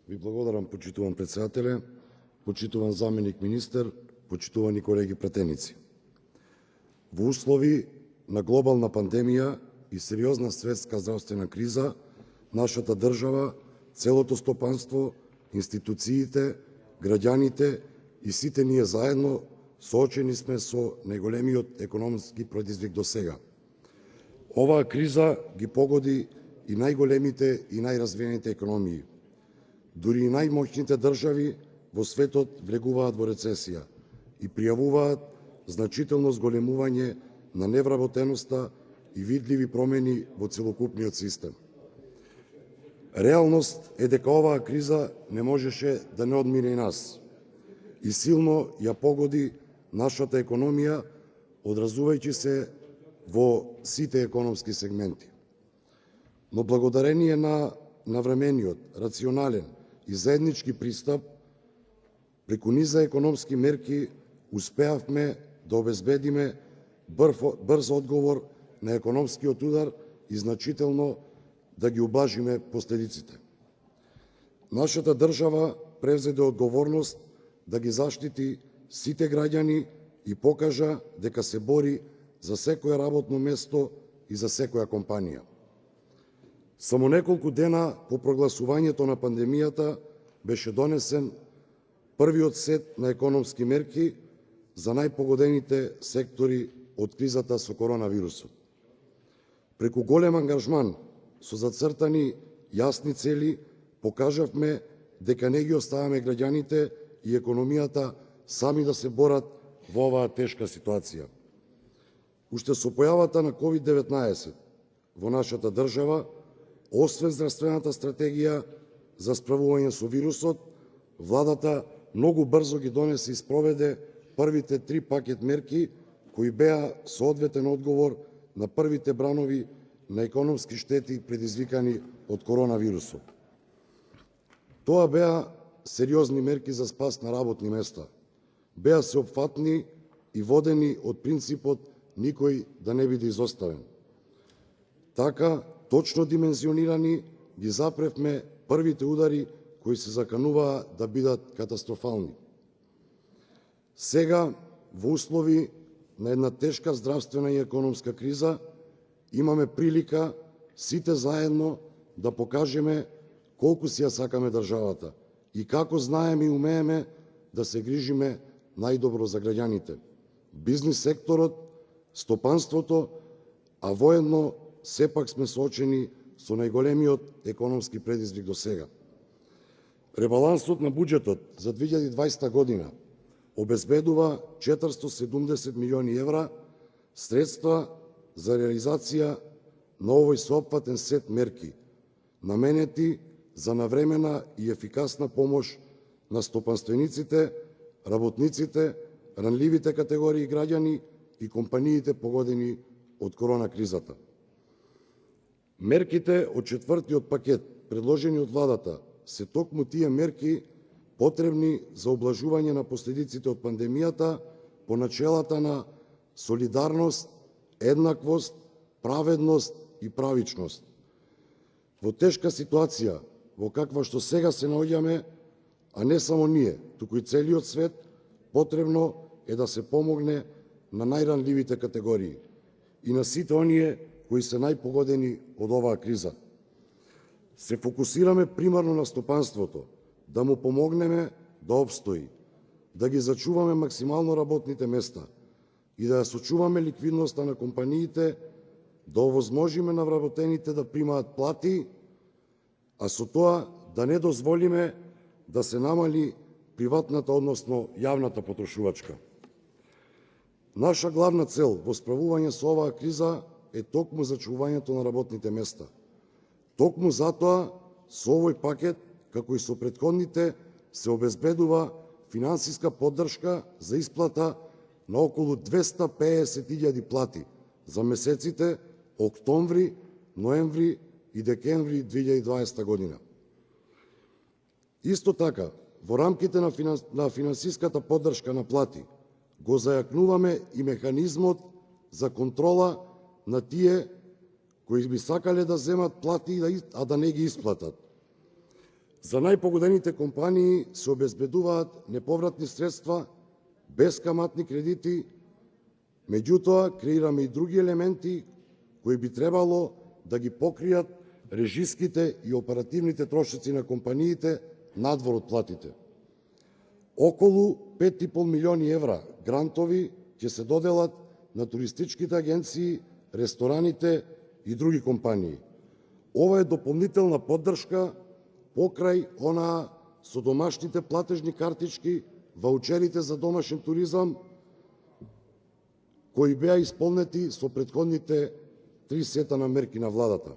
Ви благодарам, почитуван председателе, почитуван заменик министер, почитувани колеги пратеници. Во услови на глобална пандемија и сериозна светска здравствена криза, нашата држава, целото стопанство, институциите, граѓаните и сите ние заедно соочени сме со најголемиот економски предизвик до сега. Оваа криза ги погоди и најголемите и најразвиените економии. Дури и најмоćните држави во светот влегуваат во рецесија и пријавуваат значително зголемување на невработеноста и видливи промени во целокупниот систем. Реалност е дека оваа криза не можеше да не одмине и нас и силно ја погоди нашата економија, одразувајќи се во сите економски сегменти. Но благодарение на навремениот, рационален и заеднички пристап, преку низа економски мерки успеавме да обезбедиме брз одговор на економскиот удар и значително да ги убlažиме последиците. Нашата држава превзеде одговорност да ги заштити сите граѓани и покажа дека се бори за секое работно место и за секоја компанија. Само неколку дена по прогласувањето на пандемијата беше донесен првиот сет на економски мерки за најпогодените сектори од кризата со коронавирусот. Преку голем ангажман со зацртани јасни цели покажавме дека не ги оставаме граѓаните и економијата сами да се борат во оваа тешка ситуација. Уште со појавата на COVID-19 во нашата држава, освен здравствената стратегија за справување со вирусот, владата многу брзо ги донесе и спроведе првите 3 пакет мерки кои беа соодветен одговор на првите бранови на економски штети предизвикани од коронавирусот. Тоа беа сериозни мерки за спас на работни места. Беа сеопфатни и водени од принципот никој да не биде изоставен. Така, точно димензионирани, ги запревме првите удари кои се закануваа да бидат катастрофални. Сега, во услови на една тешка здравствена и економска криза, имаме прилика сите заедно да покажеме колку си ја сакаме државата и како знаеме и умееме да се грижиме најдобро за граѓаните, бизнис секторот, стопанството, а воедно сепак сме соочени со најголемиот економски предизвик до сега. Ребалансот на буџетот за 2020 година обезбедува 470 милиони евра средства за реализација на овој сеопфатен сет мерки, наменети за навремена и ефикасна помош на стопанствениците, работниците, ранливите категории граѓани и компаниите погодени од корона кризата. Мерките од четвртиот пакет, предложени од владата, се токму тие мерки потребни за облажување на последиците од пандемијата по начелата на солидарност, еднаквост, праведност и правичност. Во тешка ситуација, во каква што сега се наоѓаме, а не само ние, туку и целиот свет, потребно е да се помогне на најранливите категории и на сите оние кои се најпогодени од оваа криза. Се фокусираме примарно на стопанството, да му помогнеме да обстои, да ги зачуваме максимално работните места и да ја сочуваме ликвидноста на компаниите, да овозможиме на вработените да примаат плати, а со тоа да не дозволиме да се намали приватната, односно јавната потрошувачка. Наша главна цел во справување со оваа криза е токму зачувањето на работните места. Токму затоа со овој пакет, како и со претходните, се обезбедува финансиска поддршка за исплата на околу 250.000 плати за месеците октомври, ноември и декември 2020 година. Исто така, во рамките на финансиската поддршка на плати, го зајакнуваме и механизмот за контрола на тие кои би сакале да земат плати, а да не ги исплатат. За најпогодените компании се обезбедуваат неповратни средства, бескаматни кредити, меѓутоа креираме и други елементи кои би требало да ги покријат режиските и оперативните трошоци на компаниите надвор од платите. Околу 5,5 милиони евра грантови ќе се доделат на туристичките агенции, рестораните и други компании. Ова е дополнителна поддршка покрај онаа со домашните платежни картички, ваучерите за домашен туризам, кои беа исполнети со претходните 3 сета на мерки на владата.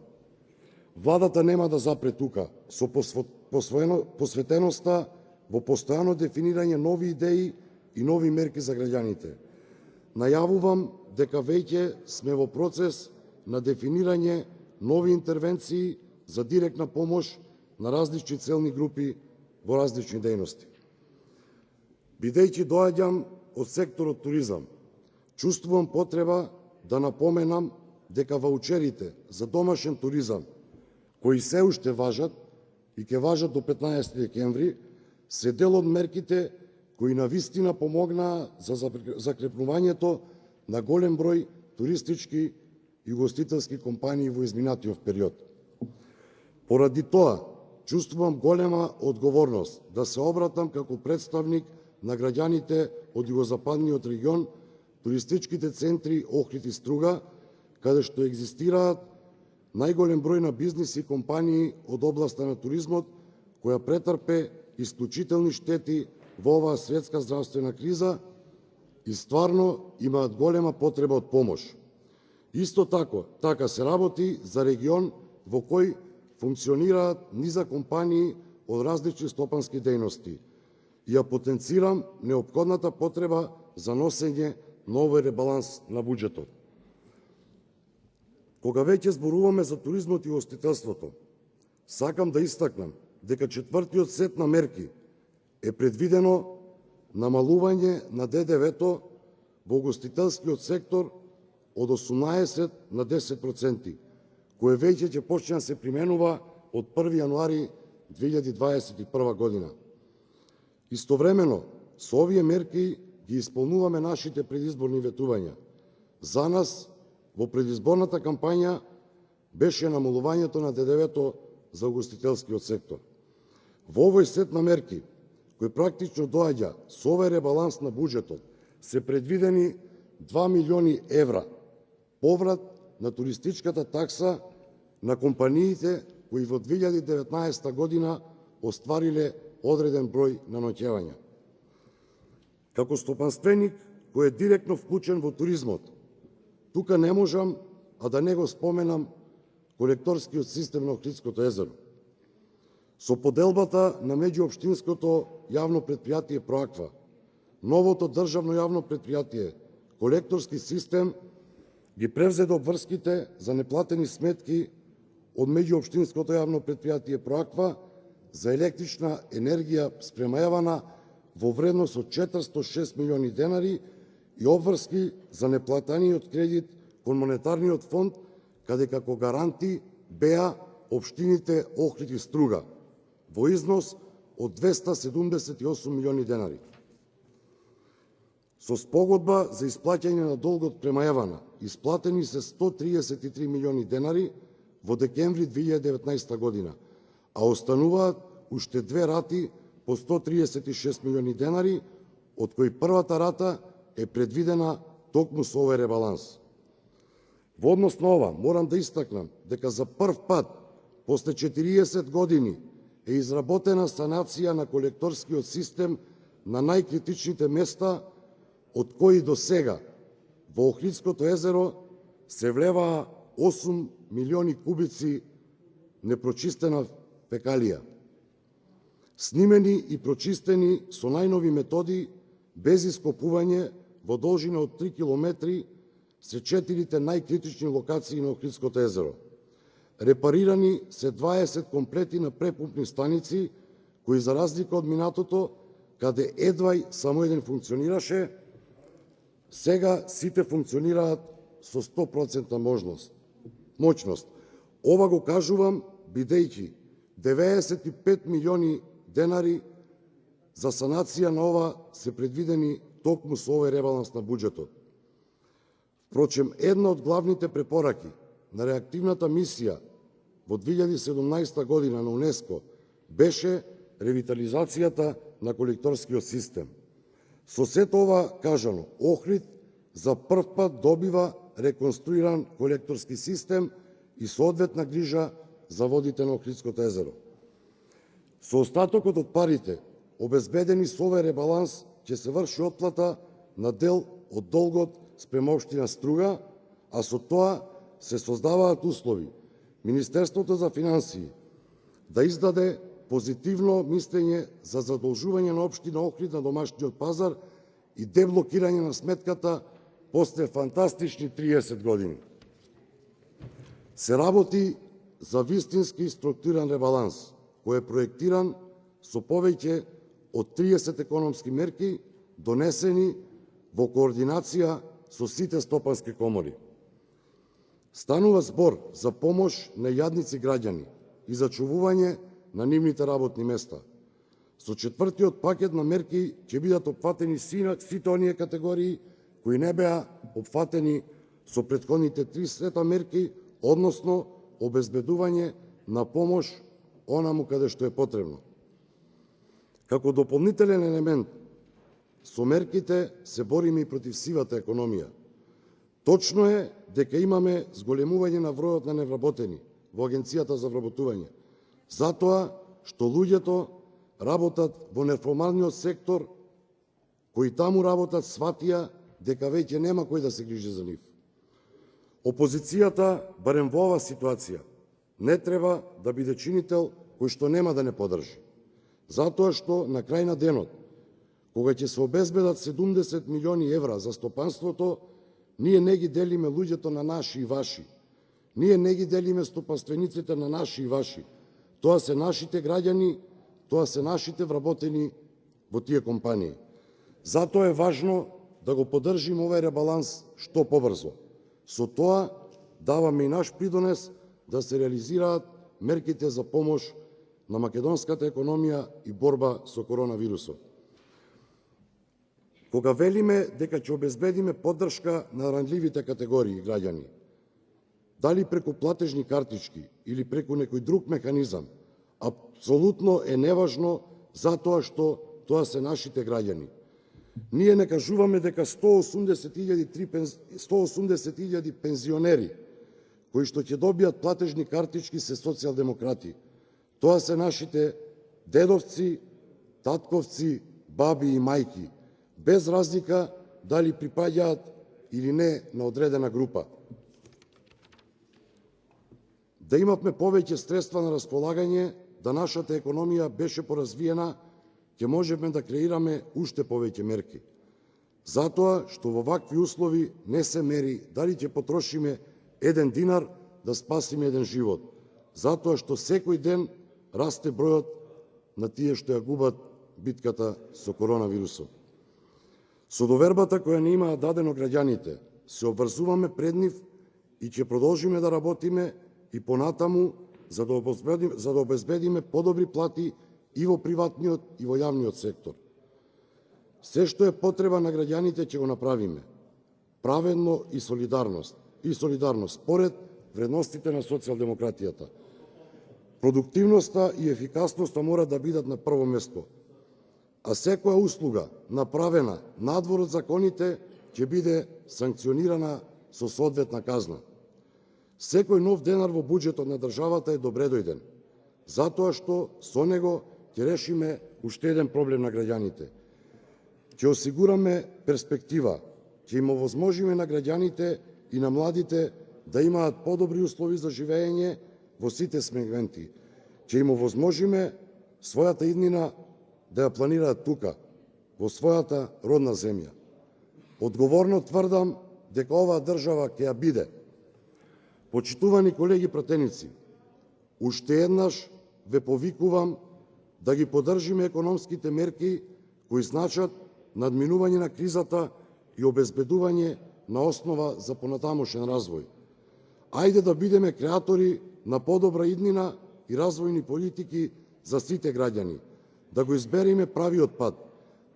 Владата нема да запре тука, со посветеноста во постојано дефинирање нови идеи и нови мерки за граѓаните. Најавувам дека веќе сме во процес на дефинирање нови интервенции за директна помош на различни целни групи во различни дејности. Бидејќи доаѓам од секторот туризам, чувствувам потреба да напоменам дека ваучерите за домашен туризам, кои се уште важат и ќе важат до 15 декември, се дел од мерките кои навистина помогнаа за закрепнувањето на голем број туристички и угостителски компании во изминатиот период. Поради тоа, чувствувам голема одговорност да се обратам како представник на граѓаните од југозападниот регион, туристичките центри Охрид и Струга, каде што екзистираат најголем број на бизниси и компании од областа на туризмот, која претрпе исклучителни штети во оваа светска здравствена криза и стварно имаат голема потреба од помош. Исто така се работи за регион во кој функционираат низа компании од различни стопански дејности и ја потенцирам неопходната потреба за носење на овој ребаланс на буџетот. Кога веќе зборуваме за туризмот и ugostителството, сакам да истакнам дека четвртиот сет на мерки е предвидено намалување на ДДВ-то во ugostителскиот сектор од 18 на 10%, кое веќе ќе почне да се применува од 1 јануари 2021 година. Истовремено, со овие мерки ги исполнуваме нашите предизборни ветувања. За нас, во предизборната кампања, беше намалувањето на ДДВ-то за ugostителскиот сектор. Во овој сет на мерки, кој практично доаѓа со овој ребаланс на буџетот, се предвидени 2 милиони евра поврат на туристичката такса на компаниите кои во 2019 година оствариле одреден број на ноќевања. Како стопанственик кој е директно вклучен во туризмот, тука не можам а да не го споменам колекторскиот систем на Охридското езеро. Со поделбата на меѓуопштинското јавно претпријатие Проаква, новото државно јавно претпријатие колекторски систем ги превзеде обврските за неплатени сметки од меѓуопштинското јавно претпријатие Проаква за електрична енергија спремајавана во вредност од 406 милиони денари и обврски за неплатениот кредит кон монетарниот фонд, каде како гаранти беа општините Охрид и Струга во износ од 278 милиони денари. Со спогодба за исплаќање на долгот премајавана, исплатени се 133 милиони денари во декември 2019 година, а остануваат уште две рати по 136 милиони денари, од кои првата рата е предвидена токму со овој ребаланс. Во однос на ова, морам да истакнам дека за прв пат, после 40 години, е изработена санација на колекторскиот систем на најкритичните места, од кои до сега во Охридското езеро се влеваа 8 милиони кубици непрочистена фекалија. Снимени и прочистени со најнови методи, без ископување, во должина од 3 километри, се 4 најкритични локации на Охридското езеро. Репарирани се 20 комплети на препумпни станици, кои за разлика од минатото, каде едвај само еден функционираше, сега сите функционираат со 100% моќност. Ова го кажувам бидејќи 95 милиони денари за санација на ова се предвидени токму со овој ребаланс на буџетот. Впрочем, една од главните препораки на реактивната мисија во 2017 година на УНЕСКО беше ревитализацијата на колекторскиот систем. Со сето ова кажано, Охрид за прв пат добива реконструиран колекторски систем и соодветна грижа за водите на Охридското езеро. Со остатокот од парите, обезбедени со овој ребаланс, ќе се врши отплата на дел од долгот спрема општина Струга, а со тоа се создаваат услови Министерството за финансии да издаде позитивно мислење за задолжување на општина Охрид на домашниот пазар и деблокирање на сметката после фантастични 30 години. Се работи за вистински структуриран ребаланс, кој е проектиран со повеќе од 30 економски мерки, донесени во координација со сите стопански комори. Станува збор за помош на јадници граѓани и за чувување на нивните работни места. Со четвртиот пакет на мерки ќе бидат опфатени сите оние категории кои не беа опфатени со претходните 3 сета мерки, односно обезбедување на помош онаму каде што е потребно. Како дополнителен елемент со мерките се бориме и против сивата економија. Точно е дека имаме зголемување на бројот на невработени во Агенцијата за вработување, затоа што луѓето работат во неформалниот сектор, кои таму работат сватија дека веќе нема кој да се грижи за нив. Опозицијата, барем во оваа ситуација, не треба да биде чинител кој што нема да не подржи. Затоа што на крај на денот, кога ќе се обезбедат 70 милиони евра за стопанството, ние не ги делиме луѓето на наши и ваши. Ние не ги делиме стопанствениците на наши и ваши. Тоа се нашите граѓани, тоа се нашите вработени во тие компании. Затоа е важно да го поддржиме овој ребаланс што побрзо. Со тоа даваме и наш придонес да се реализираат мерките за помош на македонската економија и борба со коронавирусот. Кога велиме дека ќе обезбедиме поддршка на ранливите категории граѓани, дали преку платежни картички или преку некој друг механизам, апсолутно е неважно, затоа што тоа се нашите граѓани. Ние не кажуваме дека 180.000 пензионери кои што ќе добијат платежни картички се социјалдемократи. Тоа се нашите дедовци, татковци, баби и мајки, без разлика дали припаѓаат или не на одредена група. Да имавме повеќе средства на располагање, да нашата економија беше поразвиена, ќе можеме да креираме уште повеќе мерки. Затоа што во вакви услови не се мери дали ќе потрошиме 1 динар да спасиме 1 живот, затоа што секој ден расте бројот на тие што ја губат битката со коронавирусот. Со довербата која не имаа дадено граѓаните, се обврзуваме пред нив и ќе продолжиме да работиме и понатаму за да обезбедиме подобри плати и во приватниот и во јавниот сектор. Се што е потреба на граѓаните ќе го направиме, праведно и солидарно според вредностите на социјалдемократијата. Продуктивноста и ефикасноста мора да бидат на прво место, а секоја услуга направена надвор од законите ќе биде санкционирана со соодветна казна. Секој нов денар во буџетот на државата е добредојден, затоа што со него ќе решиме уште еден проблем на граѓаните. Ќе осигураме перспектива, ќе им овозможиме на граѓаните и на младите да имаат подобри услови за живење во сите сегменти. Ќе им овозможиме својата иднина да ја планираат тука, во својата родна земја. Одговорно тврдам дека оваа држава ќе ја биде. Почитувани колеги пратеници, уште еднаш ве повикувам да ги поддржиме економските мерки кои значат надминување на кризата и обезбедување на основа за понатамошен развој. Ајде да бидеме креатори на подобра иднина и развојни политики за сите граѓани, да го избериме правиот пат,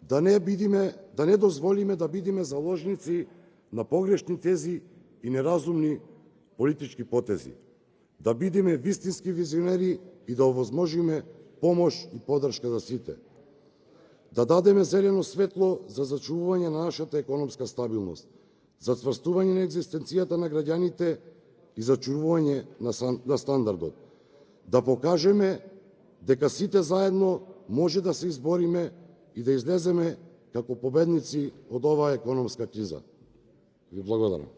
да не дозволиме да бидеме заложници на погрешни тези и неразумни политички потези, да бидеме вистински визионери и да овозможиме помош и поддршка за сите, да дадеме зелено светло за зачувување на нашата економска стабилност, за цврстување на екзистенцијата на граѓаните и за чувување на стандардот, да покажеме дека сите заедно може да се избориме и да излеземе како победници од оваа економска криза. Ви благодарам.